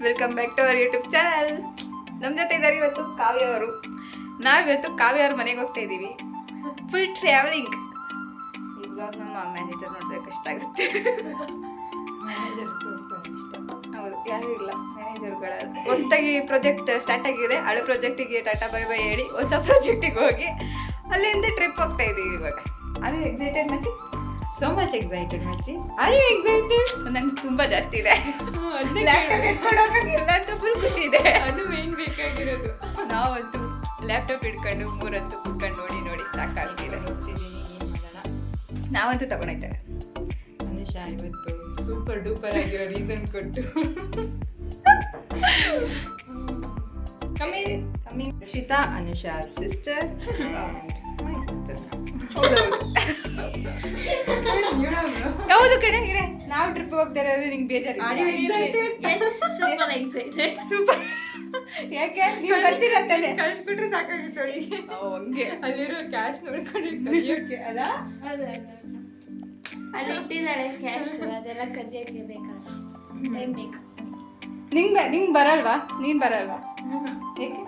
Welcome back to our YouTube channel. ನಮ್ಮ ಜೊತೆ ಇದ್ದಾರೆ ಇವತ್ತು ಕಾವ್ಯ ಅವರು. ನಾವಿವತ್ತು ಕಾವ್ಯ ಅವ್ರ ಮನೆಗೆ ಹೋಗ್ತಾ ಇದ್ದೀವಿ. Full travelling. ಇವಾಗ ನಮ್ಮ ಮ್ಯಾನೇಜರ್ ನೋಡಿದ್ರೆ ಕಷ್ಟ ಆಗುತ್ತೆ. ಹೌದು, ಯಾರೂ ಇಲ್ಲ ಮ್ಯಾನೇಜರ್ಗಳ. ಹೊಸದಾಗಿ ಪ್ರಾಜೆಕ್ಟ್ ಸ್ಟಾರ್ಟ್ ಆಗಿದೆ. ಹಳೆ ಪ್ರಾಜೆಕ್ಟಿಗೆ ಟಾಟಾ ಬೈ ಬೈ ಹೇಳಿ ಹೊಸ ಪ್ರಾಜೆಕ್ಟಿಗೆ ಹೋಗಿ ಅಲ್ಲಿಂದ ಟ್ರಿಪ್ ಹೋಗ್ತಾ ಇದ್ದೀವಿ ಇವಾಗ. ಆರ್ ಯು ಎಕ್ಸೈಟೆಡ್ ಮಚ್ಚಿ? So much excited, Machi. Are you excited? ನಂಗೆ ತುಂಬ ಜಾಸ್ತಿ ಇದೆ. ಲ್ಯಾಪ್ಟಾಪ್ ಇಟ್ಕೊಂಡು ಹೋಗೋದಿಲ್ಲ ಅಂತ ಫುಲ್ ಖುಷಿ ಇದೆ. ಅದು ಮೇನ್ ಬೇಕಾಗಿರೋದು. ನಾವಂತೂ ಲ್ಯಾಪ್ಟಾಪ್ ಇಟ್ಕೊಂಡು 3 ಹೊತ್ತು ಕುತ್ಕೊಂಡು ನೋಡಿ ಸಾಕಾಗ್ತಿದೆ. ಹೋಗ್ತಿದ್ದೀನಿ, ಏನು ಮಾಡೋಣ. ನಾವಂತೂ ತಗೊಂಡೈತೆ. ಅನುಷಾ ಇವತ್ತು ಸೂಪರ್ ಡೂಪರ್ ಆಗಿರೋ ರೀಸನ್ ಕೊಟ್ಟು coming Rushitha, Anusha sister, my sister. ಹೌದು ಕಡೆ ಇರೆ, ನಾವು ಟ್ರಿಪ್ ಹೋಗ್ತಾ ಇರೋದು ನಿಂಗೆ ಬೇಜಾರು? ಸೂಪರ್. ಯಾಕೆ ನೀವು ಬರ್ತೀರಂತಾನೆ ಕಳಿಸ್ಬಿಟ್ರೆ ಸಾಕಾಗಿತ್ತು ಅವಳಿಗೆ. ಹಂಗೆ ಅಲ್ಲಿರೋ ಕ್ಯಾಶ್ ನೋಡ್ಕೊಂಡು ಕಲಿಯೋಕೆ ಅಲ್ಲ. ಅಲ್ಲಿ ಇಟ್ಟಿದ್ದಾಳೆ ಕ್ಯಾಶ್, ಅದೆಲ್ಲ ಕದಿಯಕ್ಕೆ ಬೇಕಲ್ಲ, ಟೈಮ್ ಬೇಕು. ನಿಂಗೆ ಬರಲ್ವಾ? ನೀನು ಬರಲ್ವಾ? ಏಕೆ?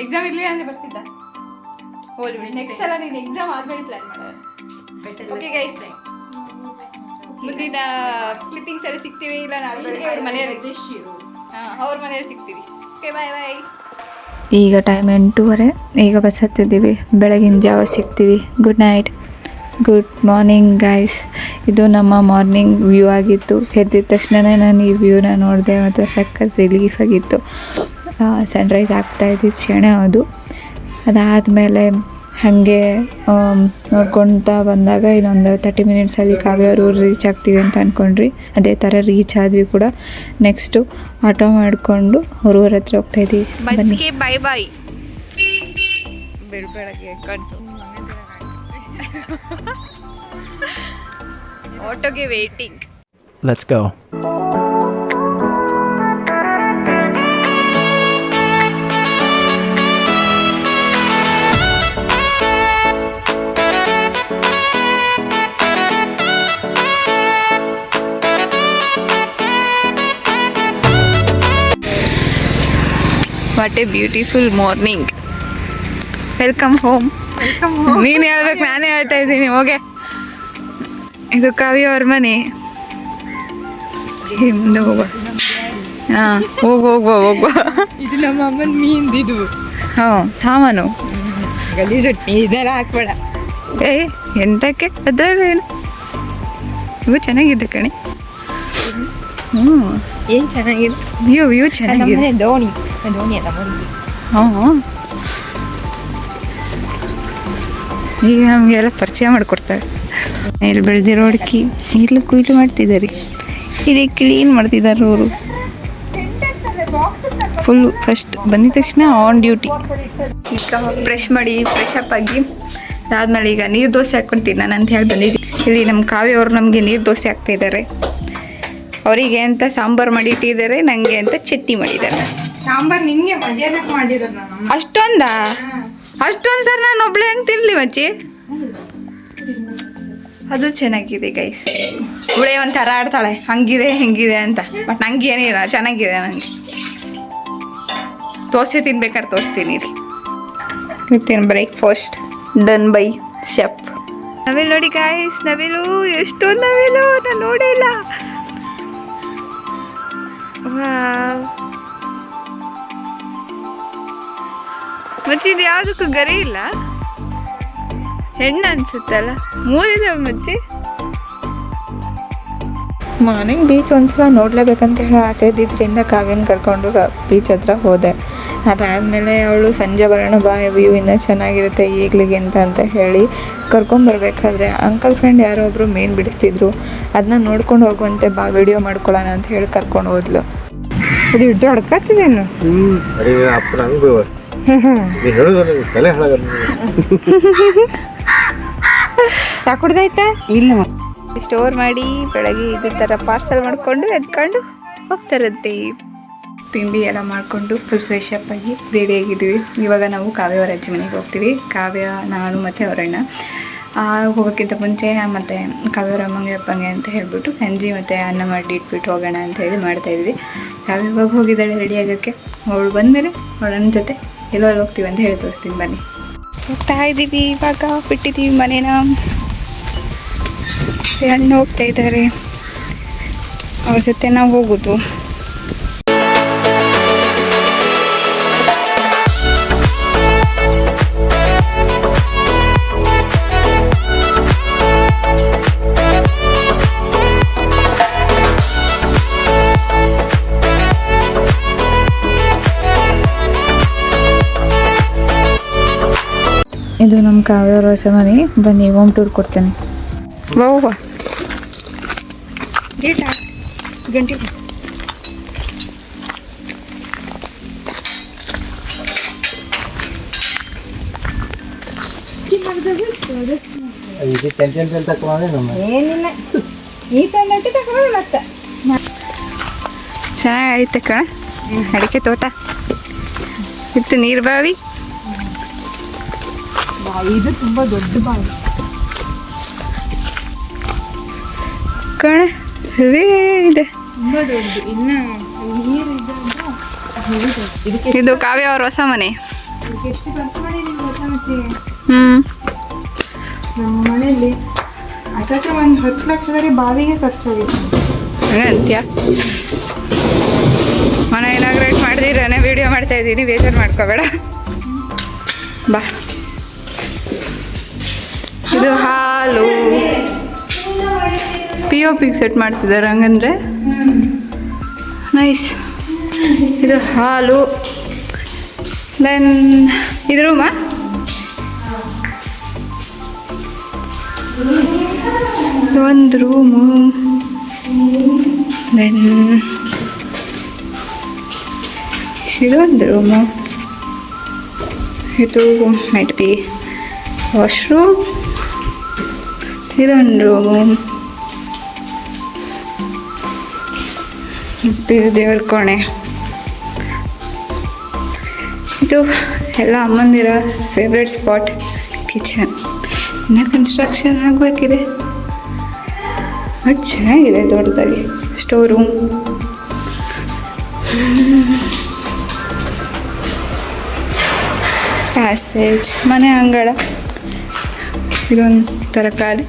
ಎಕ್ಸಾಮ್ ಇರಲಿಲ್ಲ ಅಂದರೆ ಬರ್ತಿದ್ದ? ಹೋಲ್ ಬಿಡಿ, ನೆಕ್ಸ್ಟ್ ಸಲ ನೀನು ಎಕ್ಸಾಮ್ ಆದ್ಮೇಲೆ ಪ್ಲಾನ್ ಮಾಡೋಣ. ಓಕೆ ಗೈಸ್, ಮುಂದಿನ ಕ್ಲಿಪ್ಪಿಂಗ್ಸ್ ಅಲ್ಲಿ ಸಿಗ್ತೀವಿ. ಇಲ್ಲ ನಾವು ಅವ್ರ ಮನೆಯಲ್ಲಿ ಅವ್ರ ಮನೆಯಲ್ಲಿ ಸಿಗ್ತೀವಿ. ಓಕೆ, ಬಾಯ್ ಬಾಯ್. ಈಗ ಟೈಮ್ 8:30. ಈಗ ಬಸ್ ಹತ್ತಿದ್ದೀವಿ. ಬೆಳಗಿನ ಜಾವ ಸಿಗ್ತೀವಿ. Good night, good morning guys. ಇದು ನಮ್ಮ ಮಾರ್ನಿಂಗ್ ವ್ಯೂ ಆಗಿತ್ತು. ಎದ್ದಿದ ತಕ್ಷಣವೇ ನಾನು ಈ ವ್ಯೂನ ನೋಡಿದೆ ಮತ್ತು ಸಖತ್ ರಿಲೀಫ್ ಆಗಿತ್ತು. ಸನ್ರೈಸ್ ಆಗ್ತಾ ಇದ್ದಿದ್ದು ಕ್ಷಣ ಅದು. ಅದಾದಮೇಲೆ ಹಾಗೆ ನೋಡ್ಕೊತಾ ಬಂದಾಗ ಇನ್ನೊಂದು 30 ಮಿನಿಟ್ಸಲ್ಲಿ ಕಾವ್ಯವರು ರೀಚ್ ಆಗ್ತೀವಿ ಅಂತ ಅಂದ್ಕೊಂಡ್ರಿ. ಅದೇ ಥರ ರೀಚ್ ಆದ್ವಿ ಕೂಡ. ನೆಕ್ಸ್ಟು ಆಟೋ ಮಾಡಿಕೊಂಡು ಅವ್ರವ್ರ ಹತ್ರ ಹೋಗ್ತಾಯಿದ್ದೀವಿ. ಬನ್ನಿ. ಬಾಯ್ ಬಾಯ್. ಬೆಳಗ್ಗೆ ಕಟ್ಟು ಆಟೋಗೆ waiting. Let's go. What a beautiful morning. Welcome home. ನೀನು ಹೇಳ್ಬೇಕು, ನಾನೇ ಹೇಳ್ತಾ ಇದ್ದೀನಿ. ಹೋಗೆ, ಇದು ಕಾವ್ಯ ಅವ್ರ ಮನೆ. ಹಿಂದೆ ಹೋಗುವ. ಹಾಂ, ಹೋಗುವ. ಇದು ನಮ್ಮ ಅಮ್ಮನ ಮೀನ್ದಿದು. ಹಾಂ, ಸಾಮಾನು ಗಲೀಜು ಇದೆಲ್ಲ ಹಾಕ್ಬೇಡ. ಏ ಎಂತಕ್ಕೆ? ಅದ್ರಲ್ಲೇನು ಇವು ಚೆನ್ನಾಗಿದೆ ಕಣೆ. ಏನು ಚೆನ್ನಾಗಿದೆ. ವ್ಯೂ ಚೆನ್ನಾಗಿದೆ. ಧೋನಿ ಅಲ್ಲ ಬಂದು. ಹಾಂ, ಈಗ ನಮಗೆಲ್ಲ ಪರಿಚಯ ಮಾಡಿಕೊಡ್ತಾರೆ. ಇಲ್ಲಿ ಬೆಳೆದಿರೋ ಅಡಿಕೆ ಇಲ್ಲಿ ಕುಯ್ಲು ಮಾಡ್ತಿದ್ದಾರೆ. ಇಲ್ಲಿ ಕ್ಲೀನ್ ಮಾಡ್ತಿದ್ದಾರೆ ಅವರು ಫುಲ್ಲು. ಫಸ್ಟ್ ಬಂದಿದ ತಕ್ಷಣ ಆನ್ ಡ್ಯೂಟಿ. ಈಗ ಫ್ರೆಶ್ ಮಾಡಿ ಫ್ರೆಶ್ ಅಪ್ ಆಗಿ ಅದಾದಮೇಲೆ ಈಗ ನೀರು ದೋಸೆ ಹಾಕ್ಕೊಂತೀನಿ ನಾನು ಅಂತ ಹೇಳಿ ಬಂದಿದ್ದೀನಿ. ಇಲ್ಲಿ ನಮ್ಮ ಕಾವ್ಯ ಅವರು ನಮಗೆ ನೀರು ದೋಸೆ ಹಾಕ್ತಾಯಿದ್ದಾರೆ. ಅವರಿಗೆ ಅಂತ ಸಾಂಬಾರು ಮಾಡಿ ಇಟ್ಟಿದ್ದಾರೆ, ನನಗೆ ಅಂತ ಚಟ್ನಿ ಮಾಡಿದ್ದಾರೆ. ಸಾಂಬಾರ್ ನಿಂಗೆ ಮಧ್ಯಾಹ್ನಕ್ಕೆ ಮಾಡಿರೋದು ನಾನು. ಅಷ್ಟೊಂದು ಸರ್ ನಾನು ಒಬ್ಳೆ ಹೆಂಗೆ ತಿನ್ಲಿ ಮಚ್ಚಿ? ಅದು ಚೆನ್ನಾಗಿದೆ ಗೈಸ್. ಹುಳೆ ಒಂಥರ ಆಡ್ತಾಳೆ, ಹಂಗಿದೆ ಹೆಂಗಿದೆ ಅಂತ. ಬಟ್ ನಂಗೆ ಏನಿಲ್ಲ, ಚೆನ್ನಾಗಿದೆ. ನನಗೆ ದೋಸೆ ತಿನ್ಬೇಕಾದ್ರೆ ತೋರಿಸ್ತೀನಿ ರೀ. ಇವತ್ತೇನು ಬ್ರೇಕ್ಫಾಸ್ಟ್ ಡನ್ ಬೈ ಶೆಫ್. ನವಿಲು ನೋಡಿ ಗೈಸ್, ನವಿಲು ಎಷ್ಟೊಂದು ನವಿಲು, ನಾನು ನೋಡೇ ಇಲ್ಲ. ಮಚ್ಚಿ ಇದು ಯಾವುದಕ್ಕೂ ಗರಿ ಇಲ್ಲ, ಹೆಣ್ಣು ಅನ್ಸುತ್ತಲ್ಲ. 3 ಇದಾವೆ ಮಚ್ಚಿ. ಮಾರ್ನಿಂಗ್ ಬೀಚ್ ಒಂದ್ಸಲ ನೋಡಲೇಬೇಕಂತ ಹೇಳಿ ಆಸೆ ಇದ್ದಿದ್ದರಿಂದ ಕಾವ್ಯನ ಕರ್ಕೊಂಡು ಬೀಚ್ ಹತ್ರ ಹೋದೆ. ಅದಾದಮೇಲೆ ಅವಳು ಸಂಜೆ ಬರೋಣ ಬಾ, ವ್ಯೂ ಇನ್ನೂ ಚೆನ್ನಾಗಿರುತ್ತೆ ಈಗಲಿಗೆ ಅಂತ ಹೇಳಿ ಕರ್ಕೊಂಬರ್ಬೇಕಾದ್ರೆ ಅಂಕಲ್ ಫ್ರೆಂಡ್ ಯಾರೋ ಒಬ್ಬರು ಮೇನ್ ಬಿಡಿಸ್ತಿದ್ರು. ಅದನ್ನ ನೋಡ್ಕೊಂಡು ಹೋಗುವಂತೆ ಬಾ, ವಿಡಿಯೋ ಮಾಡ್ಕೊಳ್ಳೋಣ ಅಂತ ಹೇಳಿ ಕರ್ಕೊಂಡು ಹೋದ್ಲು. ಅದು ಇಟ್ಟು ಹೊಡ್ಕತ್ತಿದ್ದೇನು? ಕುಡ್ದಾಯ್ತಾ? ಇಲ್ಲ, ಸ್ಟೋರ್ ಮಾಡಿ ಬೆಳಗ್ಗೆ ಇದೇ ಥರ ಪಾರ್ಸಲ್ ಮಾಡಿಕೊಂಡು ಎತ್ಕೊಂಡು ಹೋಗ್ತಾರಂತೆ. ತಿಂಡಿ ಎಲ್ಲ ಮಾಡಿಕೊಂಡು ಫುಲ್ ಫ್ರೆಶ್ ಅಪ್ ಆಗಿ ರೆಡಿ ಆಗಿದ್ದೀವಿ. ಇವಾಗ ನಾವು ಕಾವ್ಯ ಅವರ ಅಜ್ಜಿ ಮನೆಗೆ ಹೋಗ್ತೀವಿ. ಕಾವ್ಯ, ನಾನು ಮತ್ತು ಅವರಣ್ಣ. ಹೋಗೋಕ್ಕಿಂತ ಮುಂಚೆ ಮತ್ತು ಕಾವ್ಯರಮ್ಮಂಗೆ ಅಪ್ಪಂಗೆ ಅಂತ ಹೇಳ್ಬಿಟ್ಟು ಗಂಜಿ ಮತ್ತು ಅನ್ನ ಮಾಡಿ ಇಟ್ಬಿಟ್ಟು ಹೋಗೋಣ ಅಂತ ಹೇಳಿ ಮಾಡ್ತಾಯಿದ್ವಿ. ಇವಾಗ ಹೋಗಿದ್ದಾಳೆ ರೆಡಿ ಆಗೋಕ್ಕೆ. ಅವಳು ಬಂದಮೇಲೆ ಅವಳನ್ನ ಜೊತೆ ಎಲ್ಲೋ ಹೋಗ್ತೀವಿ ಅಂತ ಹೇಳಿ ತೋರಿಸ್ತೀನಿ ಬನ್ನಿ. ಹೋಗ್ತಾ ಇದ್ದೀವಿ, ಇವಾಗ ಬಿಟ್ಟಿದ್ದೀವಿ ಮನೇನ. ಅಣ್ಣ ಹೋಗ್ತಾ ಇದ್ದಾರೆ, ಅವ್ರ ಜೊತೆ ನಾವು ಹೋಗೋದು. ಇದು ನಮ್ಮ ಕಾವ್ಯವ್ರ ಹೊಸ ಮನೆ. ಬನ್ನಿ ಹೋಮ್ ಟೂರ್ ಕೊಡ್ತೇನೆ. ವಾ ಗಂಟೆ ಏನಿಲ್ಲ, ಈ ತಂಡಂತೆ ತಗೊಂಡು ಮತ್ತೆ ಚೆನ್ನಾಗೈತೆ ಕಣ. ಅಡಿಕೆ ತೋಟ ಇತ್ತು, ನೀರು ಬಾವಿ. ಇದು ತುಂಬಾ ದೊಡ್ಡ ಬಾವಿ ಕಣ, ಹೂವೇ ಇದೆ ತುಂಬಾ ದೊಡ್ಡದು. ಇನ್ನ ನೀರು ಇದು ಕಾವ್ಯ ಅವ್ರ ಹೊಸ ಮನೆ. ಎಷ್ಟು ಖರ್ಚು ಮಾಡಿದೀನಿ ಗೊತ್ತಾ ಮಚ್ಚಿ? ನಮ್ಮ ಮನೆಯಲ್ಲಿ ಅದಕ್ಕೆ ಒಂದು 10 ಲಕ್ಷವರೆಗೆ ಬಾವಿಗೆ ಖರ್ಚಾಗಿತ್ತು. ಅಂತ್ಯ ಮನೆ ಇನಾಗ್ರೇಟ್ ಮಾಡಿದಿರಾನೆ, ವಿಡಿಯೋ ಮಾಡ್ತಾ ಇದ್ದೀನಿ, ಬೇಜಾರು ಮಾಡ್ಕೋಬೇಡ ಬಾ. ಇದು ಹಾಲು POP ಸೆಟ್ ಮಾಡ್ತಿದ್ದಾರೆ, ಹಂಗಂದ್ರೆ ನೈಸ್. ಇದು ಹಾಲು. ದೆನ್ ಇದು ರೂಮಾ, ಒಂದು ರೂಮು. ದೆನ್ ಇದೊಂದು ರೂಮು. ಇದು ಮೈಟ್ ಬಿ ವಾಶ್ರೂಮ್. ಇದೊಂದು ರೂಮು. ಇದು ದೇವ್ರ ಕೋಣೆ. ಇದು ಎಲ್ಲ ಅಮ್ಮಂದಿರ ಫೇವ್ರೆಟ್ ಸ್ಪಾಟ್, ಕಿಚನ್. ಇನ್ನು ಕನ್ಸ್ಟ್ರಕ್ಷನ್ ಆಗಬೇಕಿದೆ, ಬಟ್ ಚೆನ್ನಾಗಿದೆ ದೊಡ್ಡದಾಗಿ. Store room. ಪ್ಯಾಸೇಜ್, ಮನೆ ಅಂಗಳ. ಇದೊಂದು ತರಕಾರಿ.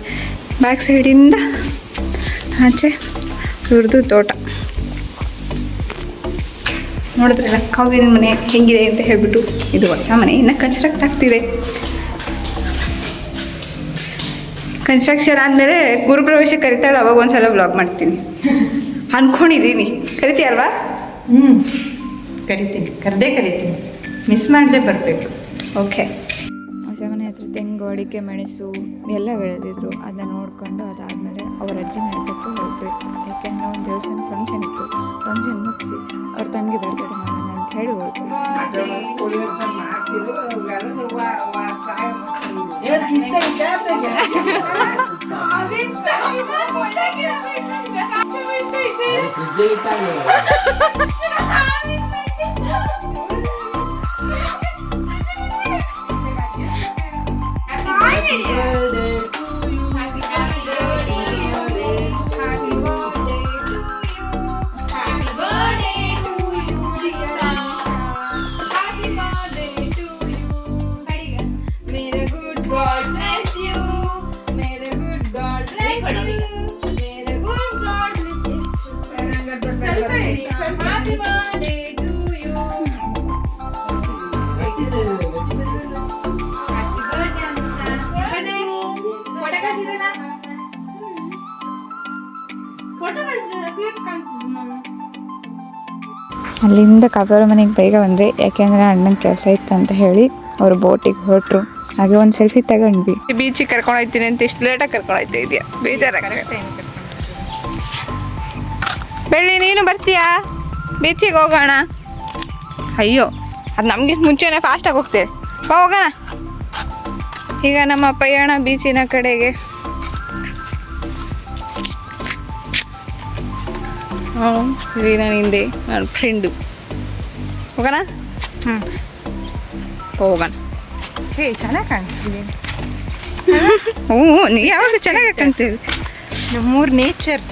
ಬ್ಯಾಕ್ ಸೈಡಿಂದ ಆಚೆ ಇವ್ರದ್ದು ತೋಟ. ನೋಡಿದ್ರಲ್ಲ ಕಾವ್ಯನ ಮನೆ ಹೆಂಗಿದೆ ಅಂತ ಹೇಳ್ಬಿಟ್ಟು. ಇದು ಹೊಸ ಮನೆ, ಇನ್ನು ಕನ್ಸ್ಟ್ರಕ್ಟ್ ಆಗ್ತಿದೆ. ಕನ್ಸ್ಟ್ರಕ್ಷನ್ ಆದಮೇಲೆ ಗುರುಪ್ರವೇಶ ಕರಿತಾಳೆ, ಅವಾಗ ಒಂದ್ಸಲ ವ್ಲಾಗ್ ಮಾಡ್ತೀನಿ ಅಂದ್ಕೊಂಡಿದ್ದೀನಿ. ಕರಿತೀಯಲ್ವಾ? ಕರಿತೀನಿ, ಕರಿತೀನಿ, ಮಿಸ್ ಮಾಡದೆ ಬರಬೇಕು. ಓಕೆ. ಹೊಸ ಮನೆ ಹತ್ರ ತೆಂಗು, ಅಡಿಕೆ, ಮೆಣಸು ಎಲ್ಲ ಬೆಳೆದಿದ್ರು. ಅದನ್ನ ನೋಡಿಕೊಂಡು ಅದಾದಮೇಲೆ ಅವ್ರ ಅಜ್ಜಿ ಮನೆಗೆ ಹೋಗ್ಬೇಕು. ಯಾಕೆಂದರೆ ಒಂದು ದೇವಸ್ಥಾನ ಫಂಕ್ಷನ್ ಇತ್ತು. ಫಂಕ್ಷನ್ ಮುಗಿಸಿ ಅವ್ರ ತಂಗಿ ಬರ್ತಡೆ ಮಾಡೋಣ ಅಂತ ಹೇಳಿ ಹೋಗ್ತೀವಿ. ಅಲ್ಲಿಂದ ಕಾವ್ಯವ್ರ ಮನೆಗೆ ಬೇಗ ಬಂದರೆ, ಯಾಕೆಂದರೆ ಅಣ್ಣನ ಕೆಲಸ ಇತ್ತು ಅಂತ ಹೇಳಿ ಅವರು ಬೋಟಿಗೆ ಹೊರಟರು. ಹಾಗೆ ಒಂದು ಸೆಲ್ಫಿ ತಗೊಂಡ್ವಿ. ಬೀಚಿಗೆ ಕರ್ಕೊಂಡು ಹೋಗ್ತೀನಿ ಅಂತ ಇಷ್ಟು ಲೇಟಾಗಿ ಕರ್ಕೊಂಡು ಹೋಗ್ತಾ ಇದೆಯಾ? ಬೇಜಾರಾಗುತ್ತೆ. ಬೆಳ್ಳಿ ನೀನು ಬರ್ತೀಯಾ ಬೀಚಿಗೆ? ಹೋಗೋಣ. ಅಯ್ಯೋ, ಅದು ನಮಗೆ ಮುಂಚೆನೇ ಫಾಸ್ಟಾಗಿ ಹೋಗ್ತೇವೆ. ಹೋಗೋಣ. ಈಗ ನಮ್ಮ ಪಯಣ ಬೀಚಿನ ಕಡೆಗೆ. ನಾನು ಹಿಂದೆ ನನ್ನ ಫ್ರೆಂಡು. ಹೋಗೋಣ. ಹೋಗೋಣ. ಹೇ, ಚೆನ್ನಾಗಿ ಕಾಣಿಸ್ತಿದೆ. ಓ ನೀ ಯಾವಾಗ ಚೆನ್ನಾಗಿ ಕಾಣ್ತೀವಿ. ನಮ್ಮೂರ್ ನೇಚರ್.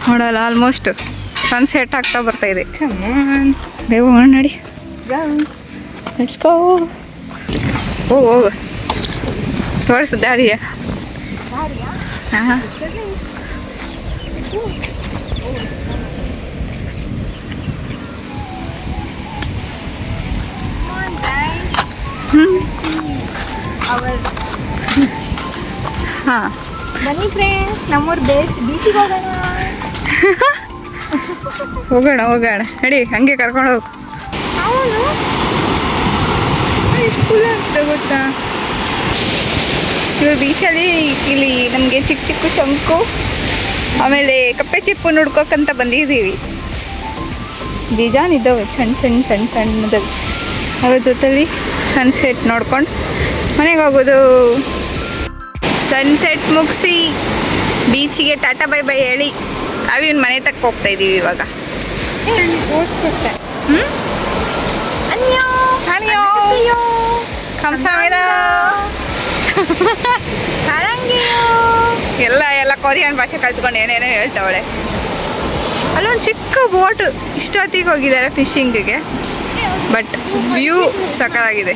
ನೋಡಲ್ಲ ಆಲ್ಮೋಸ್ಟ್ ಸನ್ಸೆಟ್ ಆಗ್ತಾ ಬರ್ತಾ ಇದೆ. ಕಮಾನ್ ಬೇಗ ಹೋಗೋಣ ನಡಿ. Let's go. ಹೋಗು ತೋರಿಸು ದಾರಿಯ. ಹಾಂ ಹಾಂ ಬನ್ನಿ ಫ್ರೆಂಡ್ಸ್, ನಮ್ಮೂರ್ ಬೀಚಿಗೆ ಹೋಗೋಣ. ಹೋಗೋಣ ನಡಿ, ಹಂಗೆ ಕರ್ಕೊಂಡು ಹೋಗು. ಗೊತ್ತಾ, ಇವ್ರು ಬೀಚಲ್ಲಿ ಇಲ್ಲಿ ನಮಗೆ ಚಿಕ್ಕ ಚಿಕ್ಕ ಶಂಕು ಆಮೇಲೆ ಕಪ್ಪೆ ಚಿಪ್ಪು ನೋಡ್ಕೋಕ್ಕಂತ ಬಂದಿದ್ದೀವಿ. ಬೇಜಾನಿದ್ದಾವೆ ಸಣ್ಣದವು. ಅದ್ರ ಜೊತೆಲಿ ಸನ್ಸೆಟ್ ನೋಡ್ಕೊಂಡು ಮನೆಗೆ ಹೋಗೋದು. ಸನ್ಸೆಟ್ ಮುಗಿಸಿ ಬೀಚಿಗೆ ಟಾಟಾ ಬೈ ಬೈ ಹೇಳಿ ಅವಿನ ಮನೆ ತಕ್ಕ ಹೋಗ್ತಾ ಇದ್ದೀವಿ ಇವಾಗ. ಪೋಸ್ ಕೊಟ್ಟೆ. ಅನ್ಯೋ ಕಂಸಾಮಿದ ಎಲ್ಲ ಕೊರಿಯನ್ ಭಾಷೆ ಕಲ್ತ್ಕೊಂಡು ಏನೇನೋ ಹೇಳ್ತಾವಳೆ. ಅಲ್ಲೊಂದು ಚಿಕ್ಕ ಬೋಟ್ ಇಷ್ಟೊತ್ತಿಗೆ ಹೋಗಿದ್ದಾರೆ ಫಿಶಿಂಗಿಗೆ, ಬಟ್ ವ್ಯೂ ಸಕ್ಕತ್ತಾಗಿದೆ.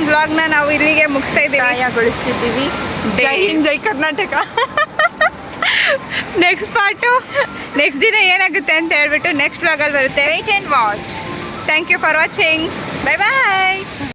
ವ್ಲಾಗ್ನ ನಾವು ಇಲ್ಲಿಗೆ ಮುಗಿಸ್ತಾ ಇದ್ದೀವಿ, ಕಾಯಗೊಳಿಸ್ತಿದ್ದೀವಿ. ಜೈ ಹಿಂದ್, ಜೈ ಕರ್ನಾಟಕ. ನೆಕ್ಸ್ಟ್ ಪಾರ್ಟು ನೆಕ್ಸ್ಟ್ ದಿನ ಏನಾಗುತ್ತೆ ಅಂತ ಹೇಳ್ಬಿಟ್ಟು ನೆಕ್ಸ್ಟ್ ವ್ಲಾಗಲ್ಲಿ ಬರುತ್ತೆ. Wait and watch. Thank you for watching. Bye bye.